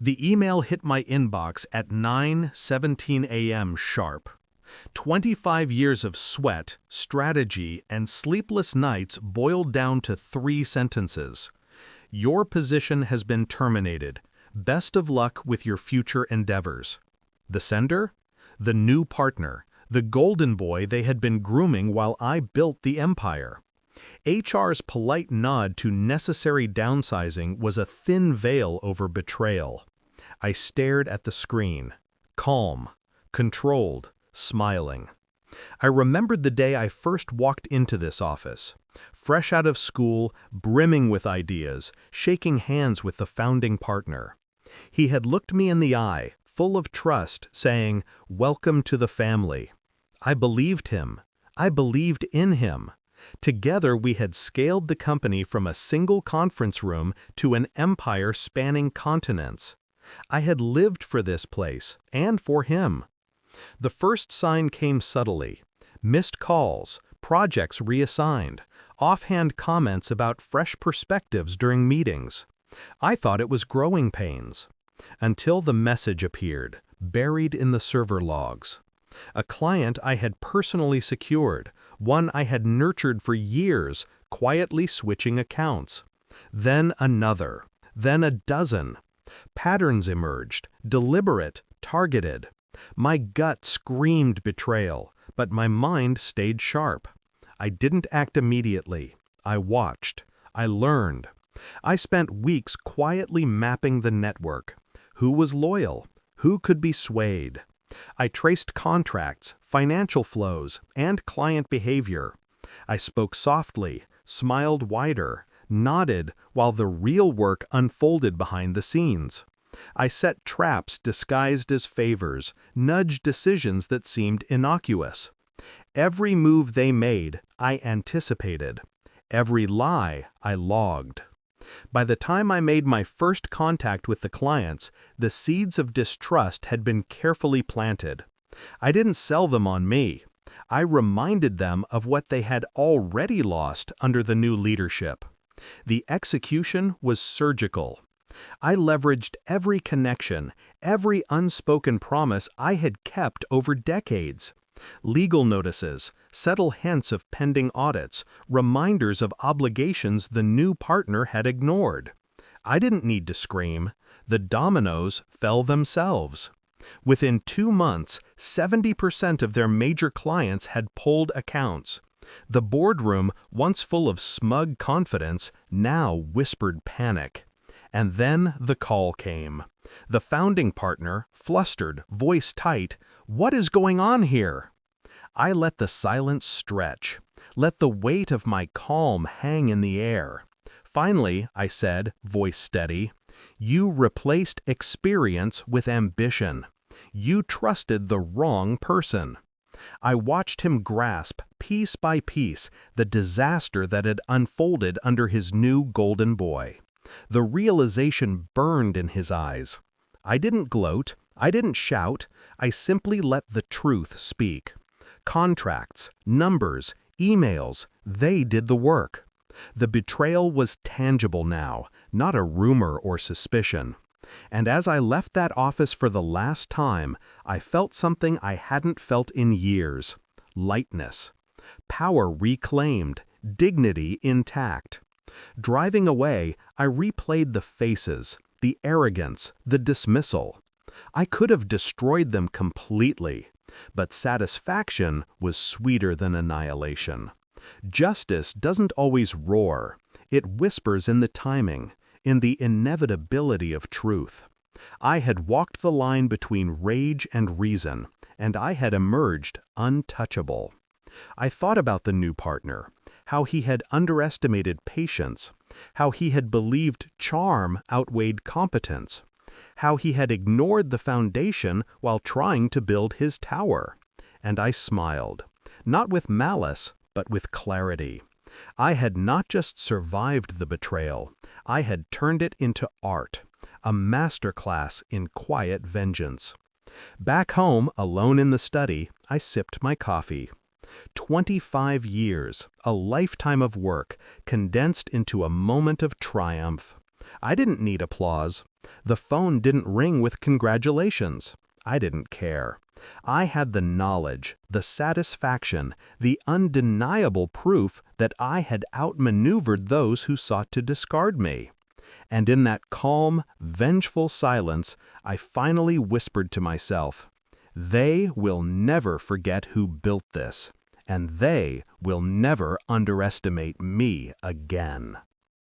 The email hit my inbox at 9:17 a.m. sharp. 25 years of sweat, strategy, and sleepless nights boiled down to 3 sentences. Your position has been terminated. Best of luck with your future endeavors. The sender? The new partner, the golden boy they had been grooming while I built the empire. HR's polite nod to necessary downsizing was a thin veil over betrayal. I stared at the screen, calm, controlled, smiling. I remembered the day I first walked into this office. Fresh out of school, brimming with ideas, shaking hands with the founding partner. He had looked me in the eye, full of trust, saying, "Welcome to the family." I believed him. I believed in him. Together we had scaled the company from a single conference room to an empire spanning continents. I had lived for this place, and for him. The first sign came subtly. Missed calls, projects reassigned, offhand comments about fresh perspectives during meetings. I thought it was growing pains. Until the message appeared, buried in the server logs. A client I had personally secured, one I had nurtured for years, quietly switching accounts. Then another, then a dozen. Patterns emerged, deliberate, targeted. My gut screamed betrayal, but my mind stayed sharp. I didn't act immediately. I watched. I learned. I spent weeks quietly mapping the network. Who was loyal? Who could be swayed? I traced contracts, financial flows, and client behavior. I spoke softly, smiled wider, nodded while the real work unfolded behind the scenes. I set traps disguised as favors, nudged decisions that seemed innocuous. Every move they made, I anticipated. Every lie, I logged. By the time I made my first contact with the clients, the seeds of distrust had been carefully planted. I didn't sell them on me. I reminded them of what they had already lost under the new leadership. The execution was surgical. I leveraged every connection, every unspoken promise I had kept over decades. Legal notices, subtle hints of pending audits, reminders of obligations the new partner had ignored. I didn't need to scream. The dominoes fell themselves. Within 2 months, 70% of their major clients had pulled accounts. The boardroom, once full of smug confidence, now whispered panic. And then the call came. The founding partner, flustered, voice tight, "What is going on here?" I let the silence stretch, let the weight of my calm hang in the air. Finally, I said, voice steady, "You replaced experience with ambition. You trusted the wrong person." I watched him grasp, piece by piece, the disaster that had unfolded under his new golden boy. The realization burned in his eyes. I didn't gloat, I didn't shout, I simply let the truth speak. Contracts, numbers, emails, they did the work. The betrayal was tangible now, not a rumor or suspicion. And as I left that office for the last time, I felt something I hadn't felt in years. Lightness. Power reclaimed, dignity intact. Driving away, I replayed the faces, the arrogance, the dismissal. I could have destroyed them completely, but satisfaction was sweeter than annihilation. Justice doesn't always roar. It whispers in the timing, in the inevitability of truth. I had walked the line between rage and reason, and I had emerged untouchable. I thought about the new partner, how he had underestimated patience, how he had believed charm outweighed competence, how he had ignored the foundation while trying to build his tower. And I smiled, not with malice, but with clarity. I had not just survived the betrayal, I had turned it into art, a masterclass in quiet vengeance. Back home, alone in the study, I sipped my coffee. 25 years, a lifetime of work, condensed into a moment of triumph. I didn't need applause. The phone didn't ring with congratulations. I didn't care. I had the knowledge, the satisfaction, the undeniable proof that I had outmaneuvered those who sought to discard me. And in that calm, vengeful silence, I finally whispered to myself, "They will never forget who built this, and they will never underestimate me again."